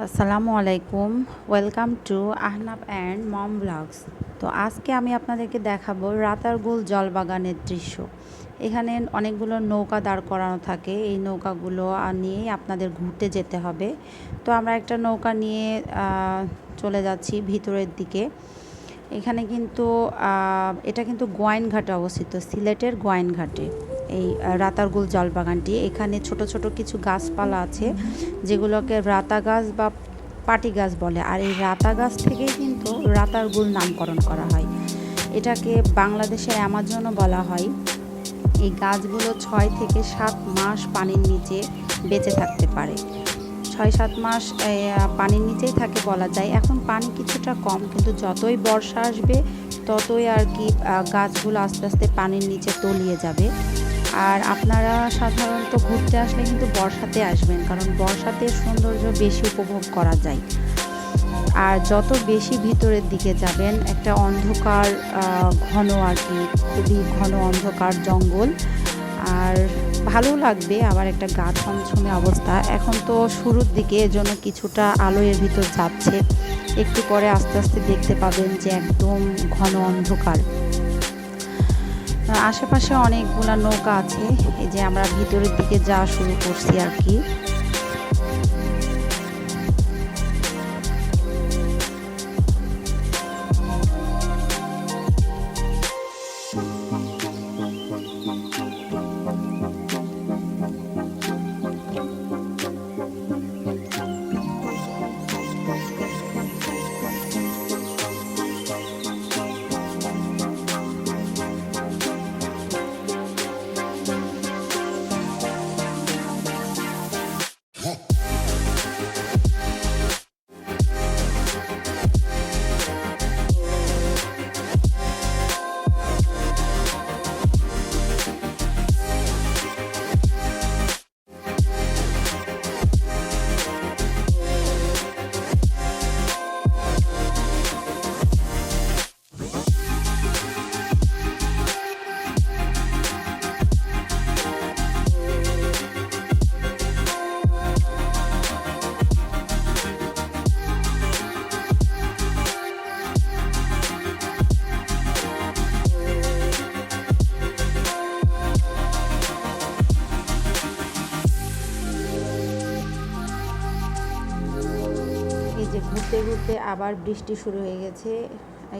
আসসালামু আলাইকুম, welcome to Ahnab and mom vlogs. তো আজকে আমি আপনাদেরকে দেখাবো রাতারগুল জলবাগানের দৃশ্য। এখানে অনেকগুলো নৌকা দাঁড় করানো থাকে, এই নৌকাগুলো নিয়েই আপনাদের ঘুরতে যেতে হবে। তো আমরা একটা নৌকা নিয়ে চলে যাচ্ছি ভিতরের দিকে। এখানে কিন্তু এটা কিন্তু গোয়াইনঘাটে অবস্থিত, সিলেটের গোয়াইনঘাটে এই রাতারগুল জলবাগানটি। এখানে ছোট ছোট কিছু গাছপালা আছে যেগুলোকে রাতা গাছ বা পাটি গাছ বলে, আর এই রাতা গাছ থেকেই কিন্তু রাতারগুল নামকরণ করা হয়। এটাকে বাংলাদেশের অ্যামাজনও বলা হয়। এই গাছগুলো 6 থেকে 7 মাস পানির নিচে বেঁচে থাকতে পারে। 6-7 মাস পানির নিচেই থাকে বলা যায়। এখন পানি কিছুটা কম, কিন্তু যতই বর্ষা আসবে ততই আর কি গাছগুলো আস্তে আস্তে পানির নিচে তলিয়ে যাবে। আর আপনারা সাধারণত ঘুরতে আসলে কিন্তু বর্ষাতে আসবেন, কারণ বর্ষাতে সৌন্দর্য বেশি উপভোগ করা যায়। আর যত বেশি ভিতরের দিকে যাবেন, একটা অন্ধকার ঘন আর কি, খুবই ঘন অন্ধকার জঙ্গল, আর ভালো লাগবে। আবার একটা গা ছমছমে অবস্থা। এখন তো শুরুর দিকে, এজন্য কিছুটা আলো এর ভিতর যাচ্ছে। একটু পরে আস্তে আস্তে দেখতে পাবেন যে একদম ঘন অন্ধকার। আশেপাশে অনেকগুলা নৌকা আছে। এই যে আমরা ভিতরের দিকে যাওয়া শুরু করছি আর কি। এই যে ঘুরতে ঘুরতে আবার বৃষ্টি শুরু হয়ে গেছে।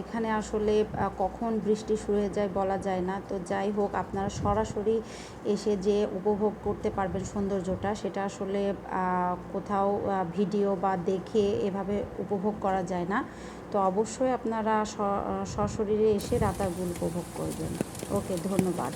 এখানে আসলে কখন বৃষ্টি শুরু হয়ে যায় বলা যায় না। তো যাই হোক, আপনারা সরাসরি এসে যে উপভোগ করতে পারবেন সৌন্দর্যটা, সেটা আসলে কোথাও ভিডিও বা দেখে এভাবে উপভোগ করা যায় না। তো অবশ্যই আপনারা সশরীরে এসে রাতারগুল উপভোগ করবেন। ওকে, ধন্যবাদ।